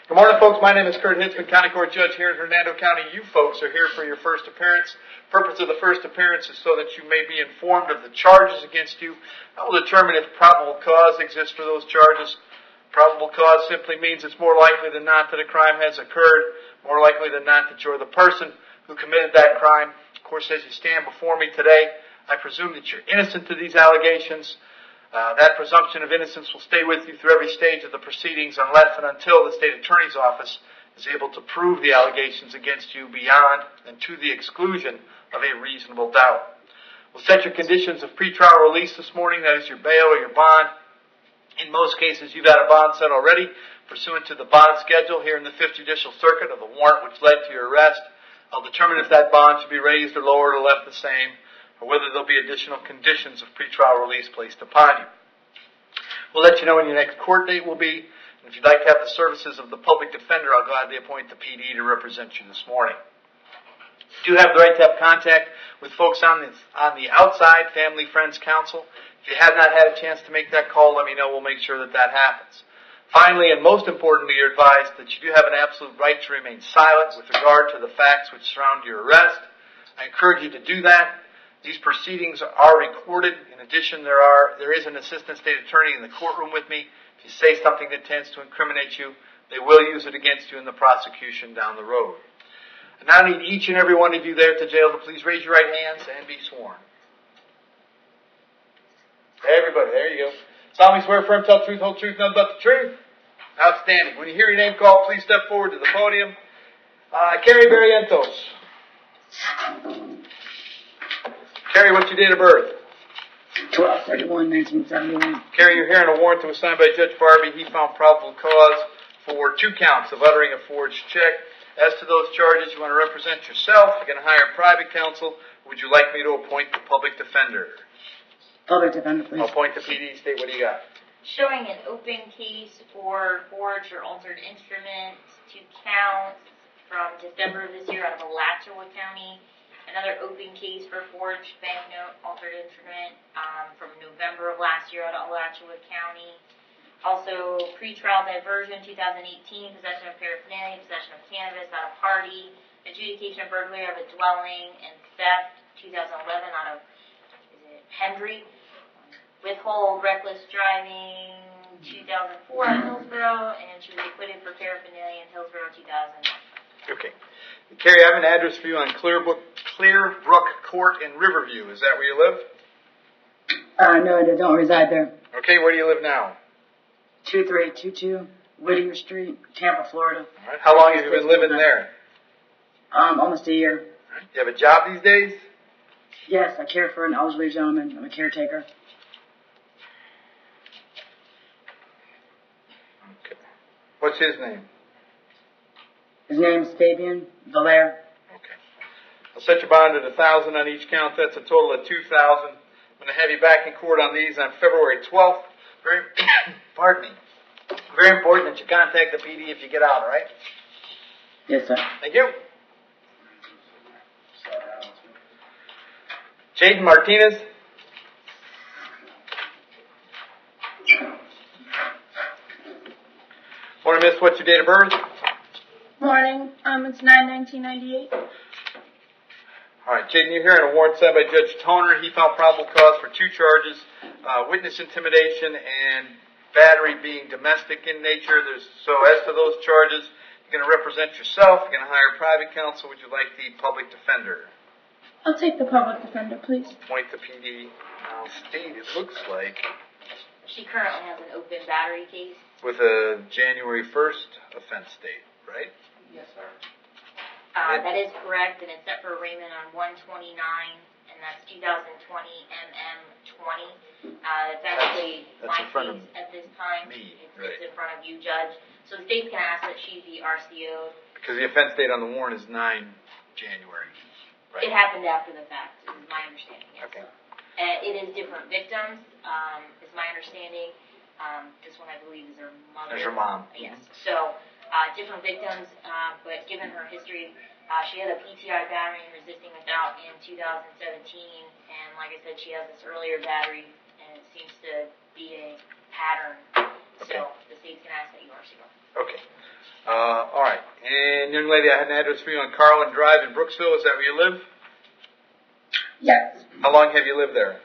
Good morning, folks. My name is Hitzemann, County Court Judge here in Hernando County. You folks are here for your first appearance. The purpose of the first appearance is so that you may be informed of the charges against you. I will determine if probable cause exists for those charges. Probable cause simply means it's more likely than not that a crime has occurred, more likely than not that you're the person who committed that crime. Of course, as you stand before me today, I presume that you're innocent to these allegations. That presumption of innocence will stay with you through every stage of the proceedings unless and until the state attorney's office is able to prove the allegations against you beyond and to the exclusion of a reasonable doubt. We'll set your conditions of pretrial release this morning, that is your bail or your bond. In most cases, you've had a bond set already pursuant to the bond schedule here in the 5th Judicial Circuit of the warrant which led to your arrest. I'll determine if that bond should be raised or lowered or left the same, or whether there'll be additional conditions of pretrial release placed upon you. We'll let you know when your next court date will be, and if you'd like to have the services of the public defender, I'll gladly appoint the PD to represent you this morning. You do have the right to have contact with folks on the outside, family, friends, counsel. If you have not had a chance to make that call, let me know. We'll make sure that that happens. Finally, and most importantly, you're advised that you do have an absolute right to remain silent with regard to the facts which surround your arrest. I encourage you to do that. These proceedings are recorded. In addition, there is an assistant state attorney in the courtroom with me. If you say something that tends to incriminate you, they will use it against you in the prosecution down the road. I now need each and every one of you there at the jail to please raise your right hands and be sworn. Everybody, there you go. Solemnly swear firm, tell the truth, whole truth, nothing but the truth. Outstanding. When you hear your name called, please step forward to the podium. Carrie Barrientos. Carrie, what's your date of birth? 12/31/1971. Carrie, you're hearing a warrant that was signed by Judge Barbie. He found probable cause for 2 counts of uttering a forged check. As to those charges, you want to represent yourself. You're going to hire private counsel. Would you like me to appoint the public defender? Public defender, please. I'll appoint the PD. State, what do you got? Showing an open case for forged or altered instruments, 2 counts from December of this year out of Alachua County. Another open case for forged banknote, altered instrument from November of last year out of Alachua County. Also, pretrial diversion, 2018, possession of paraphernalia, possession of cannabis out of party, adjudication of burglary of a dwelling, and theft, 2011 out of Hendry. Withhold, reckless driving, 2004 out of Hillsborough, and she was acquitted for paraphernalia in Hillsborough, 2001. Okay. Carrie, I have an address for you on Clearbrook Court in Riverview. Is that where you live? No, I don't reside there. Okay, where do you live now? 2322 Whittier Street, Tampa, Florida. All right. How long have you been living there? Almost a year. All right. Do you have a job these days? Yes, I care for an elderly gentleman. I'm a caretaker. Okay. What's his name? His name's Fabian Valaire. Okay. I'll set your bond at $1,000 on each count. That's a total of $2,000. I'm going to have you back in court on these on February 12th. Pardon me. Very important that you contact the PD if you get out, all right? Yes, sir. Thank you. Jaden Martinez. Morning, miss. What's your date of birth? Morning. It's 9/1998. All right, Jaden, you're hearing a warrant signed by Judge Toner. He found probable cause for 2 charges, witness intimidation and battery being domestic in nature. So as to those charges, you're going to represent yourself. You're going to hire private counsel. Would you like the public defender? I'll take the public defender, please. Appoint the PD. Now, state, it looks like, She currently has an open battery case. with a January 1st offense date, right? Yes, sir. That is correct, and it's set for arraignment on 1/29, and that's 2020 MM20. It's actually That's my in front of case at this time. me, It's right. in front of you, Judge. So the state's going to ask that she be RCO'd. Because the offense date on the warrant is 9 January, right? It happened after the fact, is my understanding, yes. Okay. It is different victims, is my understanding. This one, I believe, is her mother. There's your mom. Yes. So, different victims, but given her history, she had a PTI battery and resisting without in 2017, and like I said, she has this earlier battery, and it seems to be a pattern. Okay. So, the state's going to ask that you RCO. Okay. Young lady, I had an address for you on Carlin Drive in Brooksville. Is that where you live? Yes. How long have you lived there?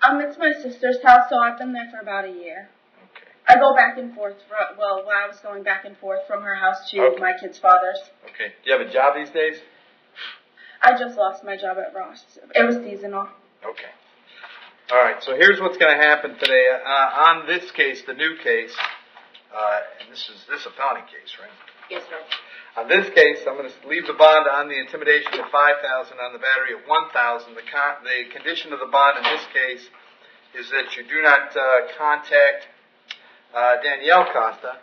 It's my sister's house, so I've been there for about a year. Okay. I go back and forth. While I was going back and forth from her house to Okay. my kid's father's. Okay. Do you have a job these days? I just lost my job at Ross. It was seasonal. Okay. All right. So here's what's going to happen today. On this case, the new case, and this is a felony case, right? Yes, sir. On this case, I'm going to leave the bond on the intimidation at $5,000, on the battery at $1,000. The condition of the bond in this case is that you do not contact Danielle Costa.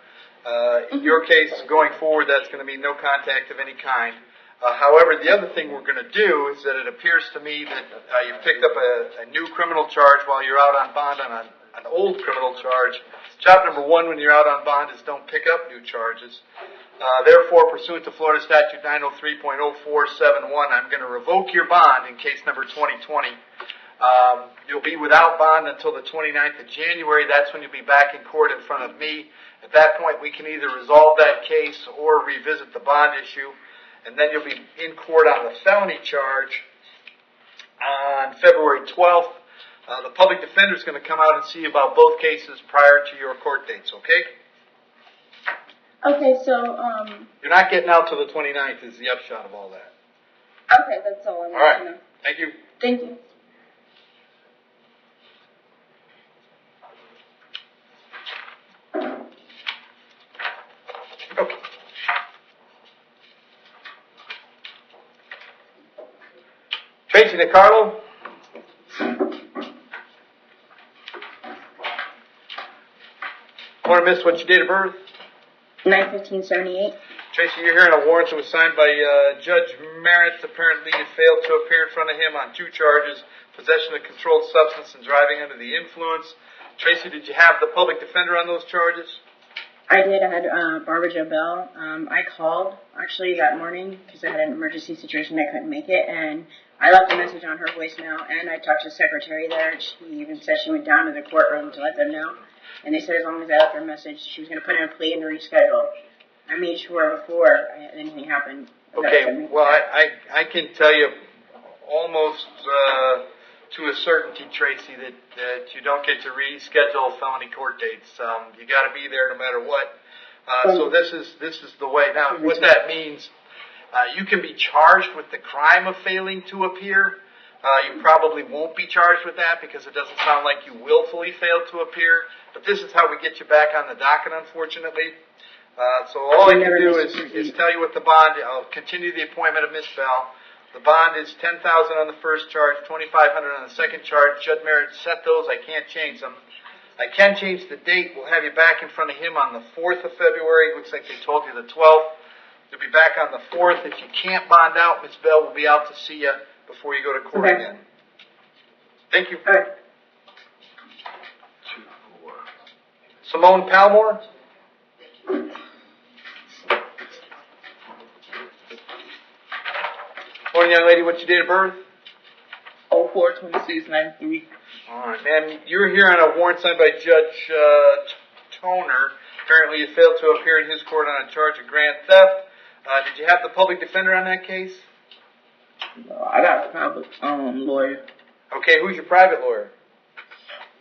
In your case, going forward, that's going to be no contact of any kind. However, the other thing we're going to do is that it appears to me that you picked up a new criminal charge while you're out on bond on an old criminal charge. Job number one when you're out on bond is don't pick up new charges. Therefore, pursuant to Florida Statute 903.0471, I'm going to revoke your bond in case number 2020. You'll be without bond until the 29th of January. That's when you'll be back in court in front of me. At that point, we can either resolve that case or revisit the bond issue. And then you'll be in court on the felony charge on February 12th. The public defender is going to come out and see about both cases prior to your court dates, okay? Okay, so, You're not getting out till the 29th is the upshot of all that. okay, that's all I All want right. to know. Thank you. Thank you. Okay. Tracy DiCarlo. Want to miss what's your date of birth? 9/15/78. Tracy, you're hearing a warrant that was signed by Judge Merritt. Apparently, you failed to appear in front of him on two charges: possession of controlled substance and driving under the influence. Tracy, did you have the public defender on those charges? I did. I had Barbara Jo Bell. I called actually that morning because I had an emergency situation. I couldn't make it, and I left a message on her voicemail. And I talked to the secretary there. She even said she went down to the courtroom to let them know. And they said as long as I left her a message, she was going to put in a plea and reschedule. I made sure before anything happened. Okay, well, I can tell you almost to a certainty, Tracy, that you don't get to reschedule felony court dates. You got to be there no matter what. So this is the way. Now, what that means, you can be charged with the crime of failing to appear. You probably won't be charged with that because it doesn't sound like you willfully failed to appear. But this is how we get you back on the docket, unfortunately. So all I can do is tell you what the bond. I'll continue the appointment of Miss Bell. The bond is $10,000 on the first charge, $2,500 on the second charge. Judge Merritt set those. I can't change them. I can change the date. We'll have you back in front of him on the 4th of February. Looks like they told you the 12th. You'll be back on the 4th. If you can't bond out, Miss Bell will be out to see you before you go to court again. Thank you. All right. Simone Palmore. Morning, young lady. What's your date of birth? 04/26/93. All right, ma'am. You're here on a warrant signed by Judge Toner. Apparently, you failed to appear in his court on a charge of grand theft. Did you have the public defender on that case? I got a private lawyer, Okay, who's your private lawyer?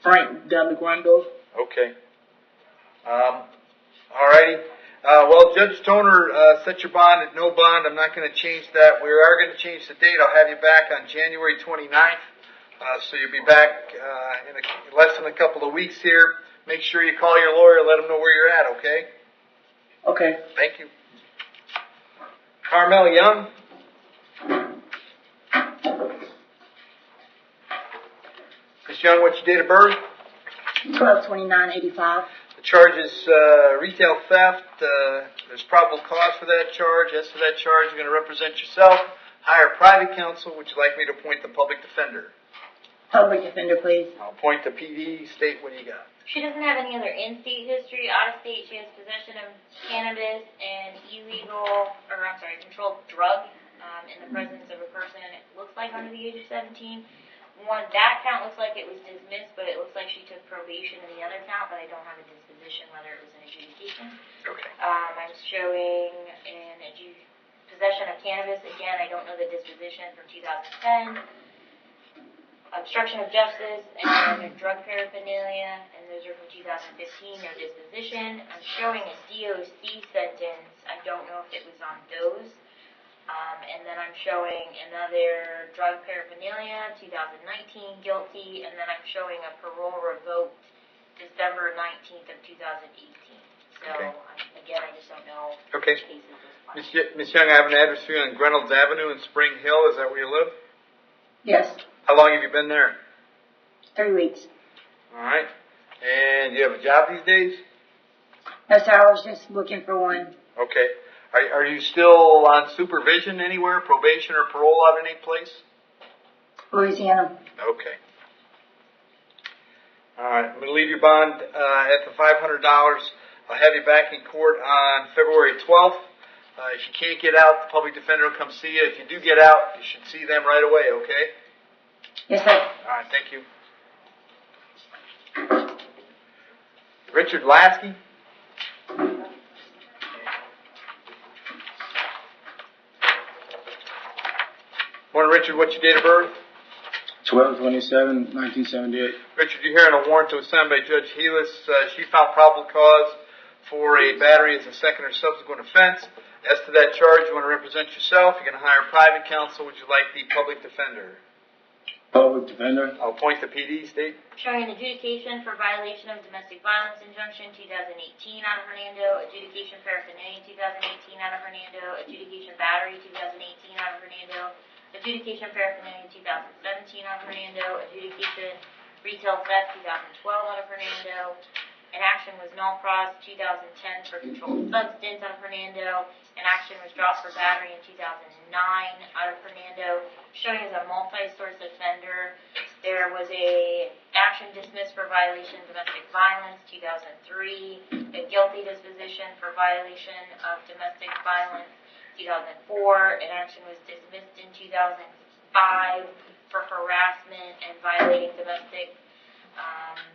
Frank Delagrando. Okay. All righty. Well, Judge Toner set your bond at no bond. I'm not going to change that. We are going to change the date. I'll have you back on January 29th. So you'll be back in less than a couple of weeks here. Make sure you call your lawyer and let him know where you're at, okay? Okay. Thank you. Carmel Young. Miss Young, what's your date of birth? 12/29/85. The charge is retail theft. There's probable cause for that charge. As for that charge, you're going to represent yourself. Hire private counsel. Would you like me to appoint the public defender? Public defender, please. I'll appoint the PD. State what do you got? She doesn't have any other in-state history. Out-of-state, she has possession of cannabis and controlled drug in the presence of a person, it looks like under the age of 17. That count looks like it was dismissed, but it looks like she took probation in the other count, but I don't have a disposition whether it was an adjudication. Okay. I'm showing an adjudication Possession of cannabis, again, I don't know the disposition from 2010. Obstruction of justice and drug paraphernalia, and those are from 2015, no disposition. I'm showing a DOC sentence. I don't know if it was on those. And then I'm showing another drug paraphernalia, 2019, guilty, and then I'm showing a parole revoked December 19th of 2018. So, Okay. Again, I just don't know Okay. which cases this Miss Young, I have an address for you on Reynolds Avenue in Spring Hill. Is that where you live? Yes, How long have you been there? 3 weeks. All right. And you have a job these days? That's how I was just looking for one. Okay. Are you still on supervision anywhere, probation or parole out of any place? Louisiana. Okay. All right. I'm going to leave your bond at the $500. I'll have you back in court on February 12th. If you can't get out, the public defender will come see you. If you do get out, you should see them right away, okay? Yes, sir. All right. Thank you. Richard Lasky? Morning, Richard. What's your date of birth? 12/27/1978. Richard, you're hearing a warrant to assign by Judge Helis. She found probable cause for a battery as a second or subsequent offense. As to that charge, you want to represent yourself. You're going to hire private counsel. Would you like the public defender? Public defender. I'll appoint the PD, state. Showing an adjudication for violation of domestic violence injunction 2018 out of Hernando, adjudication paraphernalia 2018 out of Hernando, adjudication battery 2018 out of Hernando, adjudication paraphernalia 2017 out of Hernando, adjudication retail theft 2012 out of Hernando. An action was null pros 2010 for controlled substance out of Hernando. An action was dropped for battery in 2009 out of Hernando. Showing as a multi-source offender, there was a action dismissed for violation of domestic violence 2003, a guilty disposition for violation of domestic violence 2004. An action was dismissed in 2005 for harassment and violating domestic.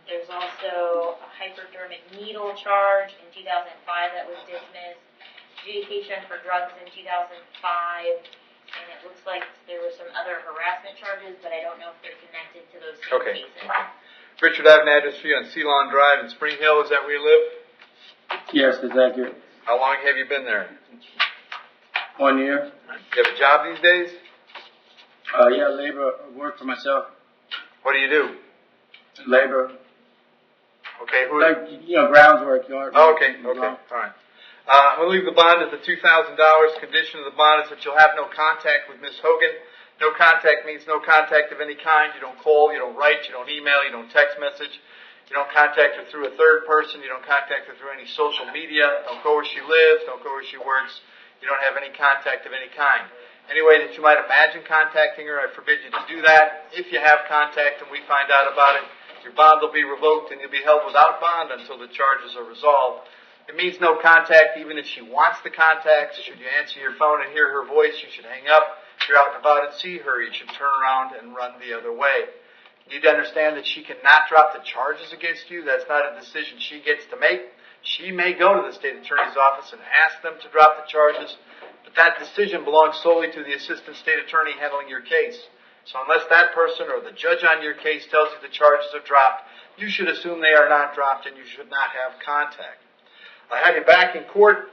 There's also a hypodermic needle charge in 2005 that was dismissed. Adjudication for drugs in 2005, and it looks like there were some other harassment charges, but I don't know if they're connected to those same Okay. cases. Richard, I have an address for you on Ceylon Drive in Spring Hill. Is that where you live? Yes, that's accurate. How long have you been there? 1 year. You have a job these days? Yeah, labor, work for myself. What do you do? Labor, Okay, who? like, grounds work, yard Oh, work. okay, all right. I'm going to leave the bond at the $2,000. Condition of the bond is that you'll have no contact with Ms. Hogan. No contact means no contact of any kind. You don't call, you don't write, you don't email, you don't text message. You don't contact her through a third person. You don't contact her through any social media. Don't go where she lives. Don't go where she works. You don't have any contact of any kind. Any way that you might imagine contacting her, I forbid you to do that. If you have contact and we find out about it, your bond will be revoked and you'll be held without bond until the charges are resolved. It means no contact even if she wants the contact. Should you answer your phone and hear her voice, you should hang up. If you're out and about and see her, you should turn around and run the other way. You need to understand that she cannot drop the charges against you. That's not a decision she gets to make. She may go to the state attorney's office and ask them to drop the charges, but that decision belongs solely to the assistant state attorney handling your case. So unless that person or the judge on your case tells you the charges are dropped, you should assume they are not dropped and you should not have contact. I have you back in court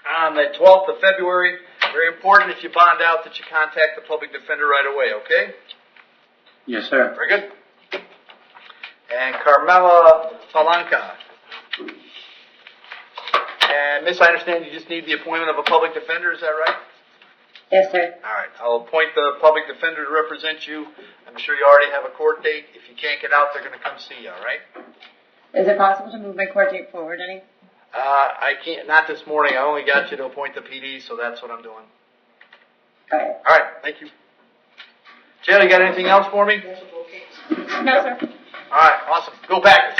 on the 12th of February. Very important if you bond out that you contact the public defender right away, okay? Yes, sir. Very good. And Carmela Palanca. And Miss, I understand you just need the appointment of a public defender, is that right? Yes, sir. All right. I'll appoint the public defender to represent you. I'm sure you already have a court date. If you can't get out, they're going to come see you, all right? Is it possible to move my court date forward any? I can't, not this morning. I only got you to appoint the PD, so that's what I'm doing. Okay. All right. Thank you. Jill, you got anything else for me? No, sir. All right. Awesome. Go back.